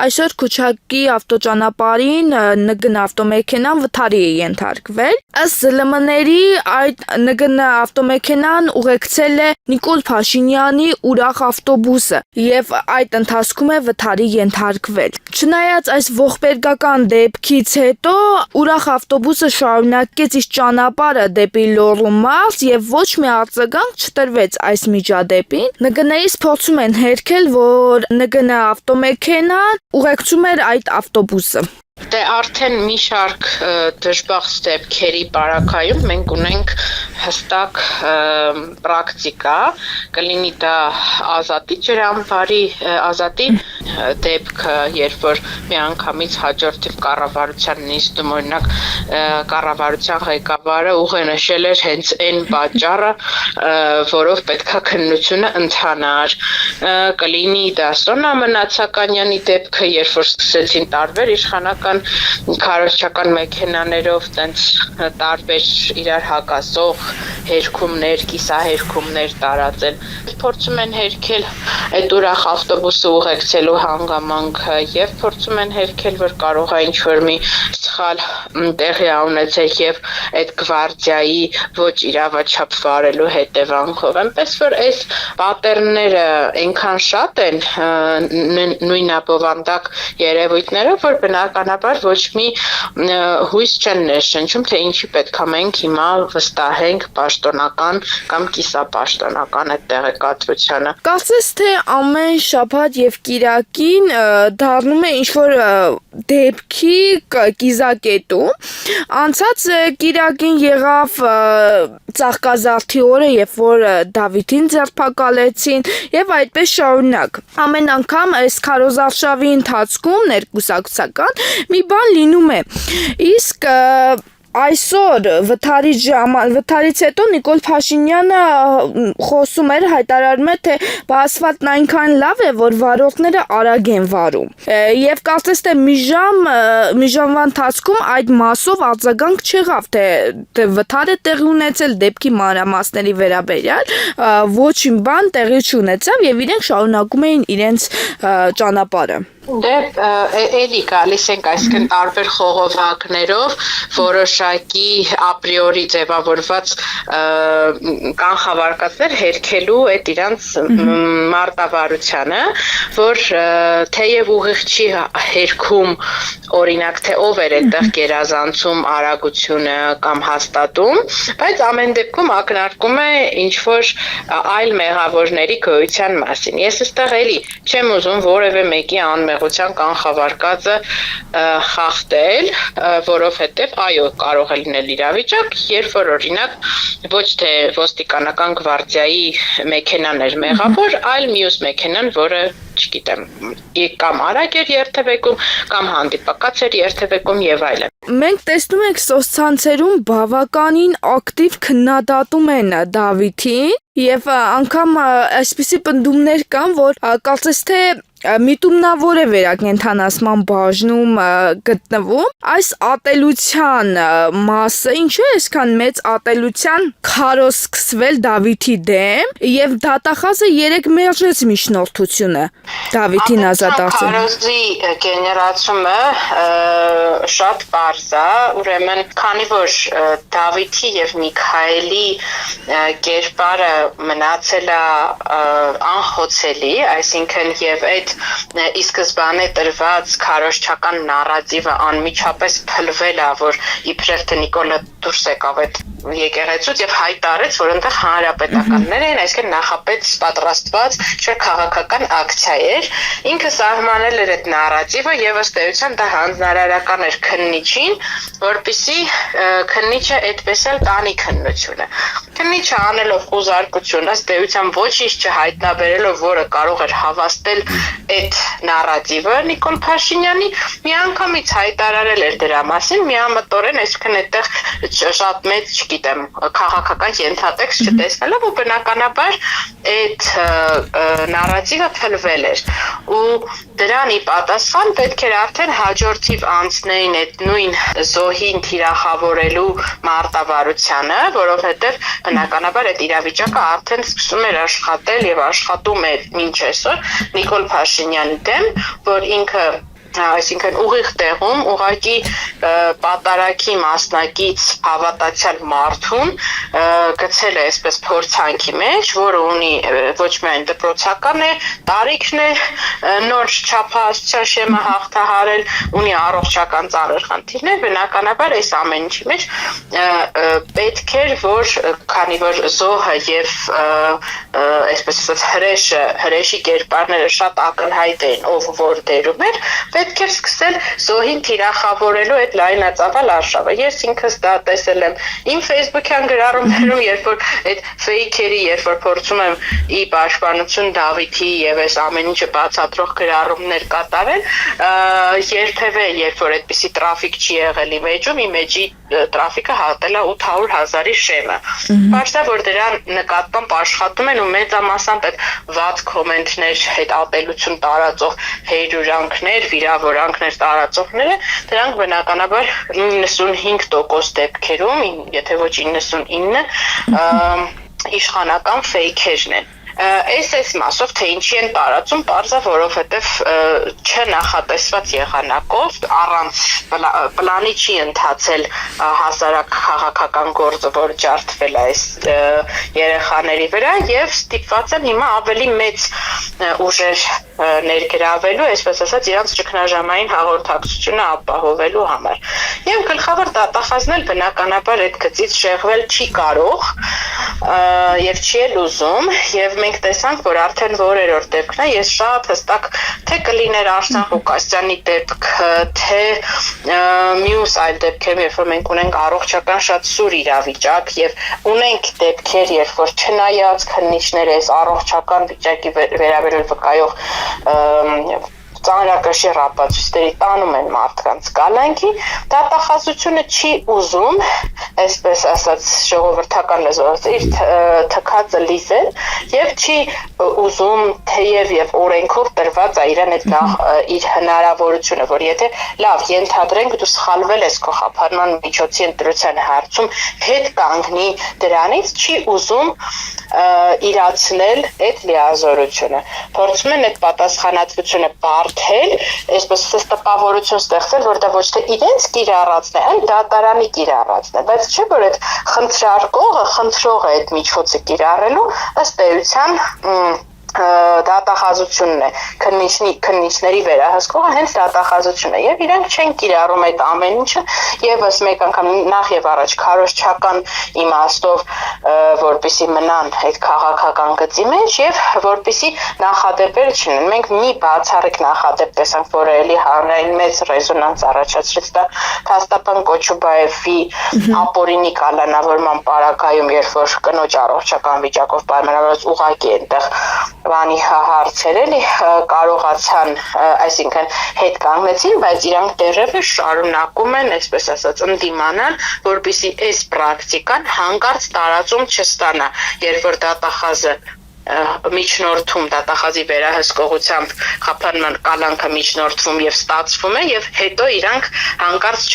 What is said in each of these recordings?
այսօր Քուչակի ավտոճանապարհին ՆԳՆ ավտոմեքենան վթարի է ենթարկվել։ Ըստ ԶԼՄ-ների այդ ՆԳՆ ավտոմեքենան ուղեկցել է Նիկոլ Փաշինյանի ուրախ ավտոբուսը եւ այդ ընթացքում է վթարի ենթարկվել։ Չնայած այս ողբերգական դեպքից հետո ուրախ ավտոբուսը շարունակեց իր ճանապարհը դեպի Լոռու մարզ եւ ոչ մի արձագանք չտրվեց այս միջադեպին։ ՆԳՆ-ից փորձում են հերքել, որ ՆԳՆ ավտոմեքենան ուղեկցում էր այդ ավտոբուսը։ Դե արդեն մի շարք դժբախտ դեպքերի պարագայում մենք ունենք հստակ պրակտիկա, կլինի դա Ազատի ջրամբարի Ազատի դեպքը, երբ որ միանգամից հաջորդ կառավարության նիստում օրինակ կառավարության ղեկավարը ուղենշել էր հենց այն պատճառը, որով պետքա քննությունը ընթանար, կլինի դա Սոնա Մնացականյանի դեպքը, երբ որ սկսեցին տարբեր իշխանական քարոզչական մեքենաներով տենց տարբեր իրար հակասող հերքումներ, կիսահերքումներ տարածել։ Փորձում են հերքել այդ ուրախ ավտոբուսը ուղեկցելու հանգամանքը եւ փորձում են հերքել, որ կարող է ինչ-որ մի սխալ տեղի ունեցել եւ այդ գվարդիայի ոչ իրավաչափ վարելու հետևանքով։ Այնպես որ այս պատերները այնքան շատ են նույն ապովանդակ երևույթներով, որ բնականաբար ոչ մի հույս չեն ներշնչում, թե ինչի պետք է մենք հիմա վստահենք պաշտոնական կամ կիսապաշտոնական այդ տեղեկատվությանը։ Կարծես թե ամեն շաբաթ եւ կիրակին դառնում է ինչ-որ դեպքի կիզակետում։ Անցած կիրակին եղավ Ծաղկազարդի օրը, երբ որ Դավիթին ձերբակալեցին եւ այդպես շարունակ։ Ամեն անգամ այս քարոզարշավի ընթացքում ներկուսակցական մի բան լինում է։ Իսկ այսօր վթարից հետո Նիկոլ Փաշինյանը խոսում էր, հայտարարում է, թե ասֆալտն այնքան լավ է, որ վարորդները արագ են վարում։ Եվ կարծես թե մի ժամվա ընթացքում այդ մասով արձագանք չեղավ, թե վթար է տեղի ունեցել դեպքի մանրամասների վերաբերյալ, ոչ մի բան տեղի չունեցավ եւ իրենք շարունակում էին իրենց ճանապարհը։ Դե էլի գալիս ենք այսքան տարբեր խողովակներով որոշակի ապրիորի ձևավորված կանխավարկածներ հերքելու այդ իրանց մարտավարությանը, որ թեև ուղիղ չի հերքում օրինակ թե ով էր այդտեղ գերազանցում արագությունը կամ հաստատում, բայց ամեն դեպքում ակնարկում է ինչ-որ այլ մեղավորների գոյության մասին։ Ես այստեղ էլի չեմ ուզում որևէ մեկի անմեղության կանխավարկածը խախտել, որովհետև այո, կարող է լինել իրավիճակ, երբ որ օրինակ ոչ թե ոստիկանական գվարդիայի մեքենան էր մեղավոր, այլ մյուս մեքենան, որը չգիտեմ, կամ արագ էր երթևեկում, կամ հանդիպակաց էր երթևեկում եւ այլն։ Մենք տեսնում ենք սոցցանցերում բավականին ակտիվ քննադատում են Դավիթին եւ անգամ այսպիսի պնդումներ կան, որ կարծես թե միտումնավոր է վերակենդանացման բաժնում գտնվում։ Այս ատելության մասը ինչու է այսքան մեծ ատելության քարոզ սկսվել Դավիթի դեմ եւ դատախազը 3 մերժեց միջնորդությունը Դավիթին ազատացել։ Քարոզի գեներացումը շատ պարզ է, ուրեմն քանի որ Դավիթի եւ Միքայելի կերպարը մնացել է անխոցելի, այսինքն եւ այդ ի սկզբանե տրված քարոզչական նարատիվը անմիջապես փլվել է, որ իբրև թե Նիկոլը դուրս եկավ այդ եկեղեցուց եւ հայտարարեց, որ այնտեղ հանրապետականներ են, այսինքն նախապես պատրաստված քաղաքական ակցիա էր։ Ինքը սահմանել էր այդ նարատիվը եւ ըստ էության դա հանձնարարական էր քննիչին, որպեսզի քննիչը այդպես էլ տանի քննությունը։ Քննիչը անելով խոզարկություն, ըստ էության ոչինչ չհայտնաբերելով, որը կարող էր հավաստել այդ նարատիվը Նիկոլ Փաշինյանի, միանգամից հայտարարել էր դրա մասին, միամտորեն, այսինքն այդտեղ շատ մեծ, չգիտեմ, քաղաքական ենթատեքստ չտեսնելով ու բնականաբար այդ նարատիվը փլվել էր ու դրան ի պատասխան պետք էր արդեն հաջորդիվ անցնեին այդ նույն զոհին թիրախավորելու մարտավարությանը, որովհետև բնականաբար այդ իրավիճակը արդեն սկսում էր աշխատել եւ աշխատում է մինչ այսօր Նիկոլ Փաշինյանի դեմ, որ ինքը այսինքն ուղիղ տեղում ուղղակի պատարագի մասնակից հավատացյալ մարդուն գցել է այսպես փորձանքի մեջ, որը ունի ոչ միայն դպրոցական է, տարիքն է, նոր չափահասության շեմը հաղթահարել, ունի առողջական ծանր խնդիրներ, բնականաբար այս ամեն ինչի մեջ պետք էր, որ քանի որ զոհը եւ այսպես ասած հրեշի կերպարները շատ ակնհայտ էին, ով որ դերում էր, պետք էր սկսել զոհին թիրախավորելու այդ լայնածավալ արշավը։ Ես ինքս դա տեսել եմ իմ Facebook-յան գրառումներում, երբ որ այդ ֆեյքերի, երբ որ փորձում եմ ի պաշտպանություն Դավիթի եւ այս ամեն ինչը բացատրող գրառումներ կատարել, երբևէ, երբ որ այդպիսի տրաֆիկ չի եղել իմեջում, իմեջի տրաֆիկը հատել է 800,000-ի շեմը։ Բարձր որ դրան նկատմամբ աշխատում են ու մեծամասամբ այդ վատ կոմենտներ, այդ ատելություն տարածող հերյուրանքներ, վիրավորանքներ տարածողները, դրանք բնականաբար 95% դեպքերում, եթե ոչ 99, իշխանական ֆեյքերն են։ Այս մասով թե ինչի են տարածում, պարզա, որովհետև չնախատեսված եղանակով առանց պլանի չի ընթացել հասարակ քաղաքական գործը, որ ջարդվել է այս երեխաների վրա եւ ստիպված են հիմա ավելի մեծ ուժեր ներգրավելու, այսպես ասած, իրանց ճգնաժամային հաղորդակցությունը ապահովելու համար։ Եվ գլխավոր դատախազն էլ բնականաբար այդ գծից շեղվել չի կարող եւ չի էլ ուզում եւ մենք տեսանք, որ արդեն որերորդ դեպքն է, ես շատ հստակ թե կլիներ Արսեն Ղուկասյանի դեպք, թե մյուս այլ դեպքեր, երբ որ մենք ունենք առողջական շատ սուր իրավիճակ եւ ունենք դեպքեր, երբ որ չնայած քննիչները այս առողջական վիճակի վերաբերյալ վկայող ծանրակշիռ ապացույցների տանում են մարդկանց կալանքի, դատախազությունը չի ուզում, այսպես ասած ժողովրդական լեզվով, իր թքածը լիզել եւ չի ուզում թեև եւ օրենքով տրված է իրեն այդ իր հնարավորությունը, որ եթե լավ ենթադրենք դու սխալվել ես քո խափանման միջոցի ընտրության հարցում, հետ կանգնի դրանից, չի ուզում իրացնել այդ լիազորությունը։ Փորձում են այդ պատասխանատվությունը բարթել, այսպես ասած տպավորություն ստեղծել, որ դա ոչ թե իրենց կիրառածն է, այլ դատարանի կիրառածն է, բայց չէ որ այդ խնդրարկողը, խնդրողը այդ միջոցը կիրառելու ըստ էության դատախազությունն է, քննիչների վերահսկողը հենց դատախազությունն է եւ իրանք չեն կիրառում այդ ամեն ինչը եւս մեկ անգամ նախ եւ առաջ քարոզչական իմաստով, որպեսի մնան այդ քաղաքական գծի մեջ եւ որպեսի նախադեպեր չունեն։ Մենք մի բացառիկ նախադեպ տեսանք, որը էլի հանրային մեծ ռեզոնանս առաջացրեց, դա Փաստաբան Կոչուբաևի ապօրինի կալանավորման պարագայում, երբ որ կնոջ առողջական վիճակով պայմանավորված ուղղակի այնտեղ բանի հարցեր էլի կարողացան, այսինքն հետ կանգնեցին, բայց իրանք դեռևս շարունակում են, այսպես ասած, ընդդիմանալ, որպեսզի այս պրակտիկան հանկարծ տարածում չստանա, երբ որ դատախազը միջնորդում դատախազի վերահսկողությամբ խափանման կալանքը միջնորդվում եւ ստացվում է եւ հետո իրանք հանկարծ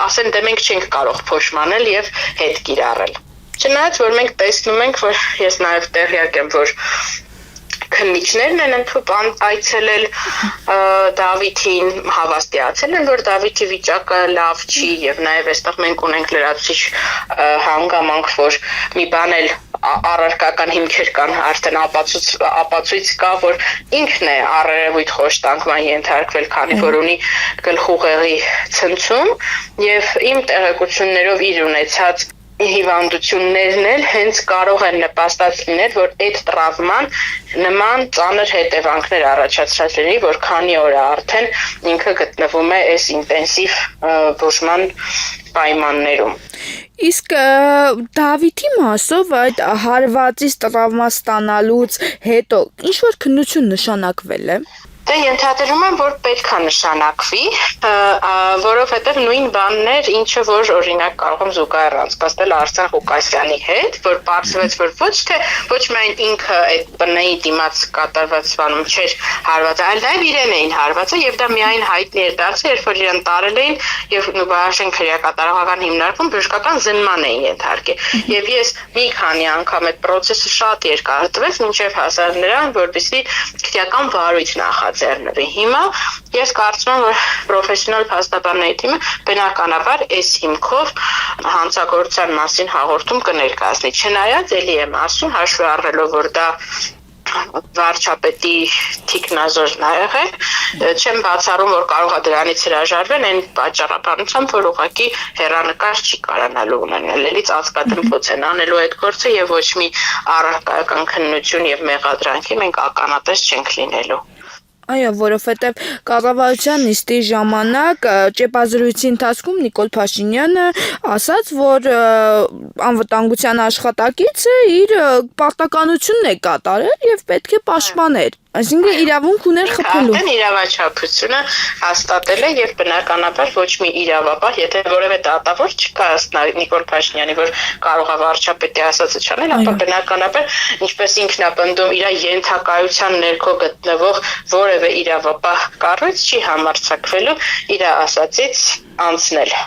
ասեն դե մենք չենք կարող փոշմանել եւ հետ կիրառել։ Չնայած որ մենք տեսնում ենք, որ ես նաեւ տեղյակ եմ, որ քննիչներն են ընդհանուր այցելել Դավիթին, հավաստիացել են, որ Դավիթի վիճակը լավ չի եւ նաեւ այստեղ մենք ունենք լրացուցիչ հանգամանք, որ մի բան էլ առարկական հիմքեր կան, արդեն ապացույց կա, որ ինքն է առերևույթ խոշտանգման ենթարկվել, քանի որ ունի գլխուղեղի ցնցում եւ իմ տեղեկություններով իր ունեցած հիվանդություններն էլ հենց կարող են նպաստած լինել, որ այդ տրավման նման ծանր հետևանքներ առաջացրած լինի, որ քանի օր արդեն ինքը գտնվում է այս ինտենսիվ բուժման պայմաններում։ Իսկ Դավիթի մասով այդ հարվածից տրավմա ստանալուց հետո ինչ որ քննություն նշանակվել է։ Դե ենթադրում եմ, որ պետք է նշանակվի, որովհետև նույն բաններ, ինչը որ օրինակ կարող եմ զուգահեռ անցկացնել Արսեն Ղուկասյանի հետ, որ պարզվեց, որ ոչ միայն ինքը այդ բնեի դիմաց կատարված բանում չէր հարվածը, այլ նաև իրեն էին հարվածը եւ դա միայն հայտնի էր դարձել, երբ որ իրեն տարել էին եւ Նուբարաշեն քրեակատարողական հիմնարկում բժշկական զննման էին ենթարկել։ Եվ ես մի քանի անգամ այդ process-ը շատ երկար տվեց, մինչեւ հասար նրան, որպեսզի քրեական վարույթ նախաձեռնի կոնցեռնվի։ Հիմա ես կարծում եմ, որ պրոֆեսիոնալ փաստաբանների թիմը բնականաբար այս հիմքով հանցագործության մասին հաղորդում կներկայացնի։ Չնայած էլի եմ ասում, հաշվի առնելով, որ դա վարչապետի թիկնազորն ա եղել, չեմ բացառում, որ կարող է դրանից հրաժարվել այն պատճառաբանությամբ, որ ուղղակի հեռանկար չի կարողանալու ունենալ, էլի ծածկադրված են անելու այդ գործը եւ ոչ մի առարկայական քննություն եւ մեղադրանքի մենք ականատես չենք լինելու։ Այո, որովհետև կառավարության նիստի ժամանակ ճեպազրույցի ընթացքում Նիկոլ Փաշինյանը ասաց, որ անվտանգության աշխատակիցը իր պարտականությունն է կատարել եւ պետք է պաշտպաներ։ Այսինքն իրավունք ուներ խփելու։ Արդեն իրավաչափությունը հաստատել է եւ բնականաբար ոչ մի իրավապահ, եթե որևէ դատավոր չկա Նիկոլ Փաշինյանի, որ կարող է վարչապետի ասածը չանել, ապա բնականաբար ինչպես ինքնապնդում իր ենթակայության ներքո գտնվող որևէ իրավապահ կառույց չի համարձակվելու իր ասածից անցնել։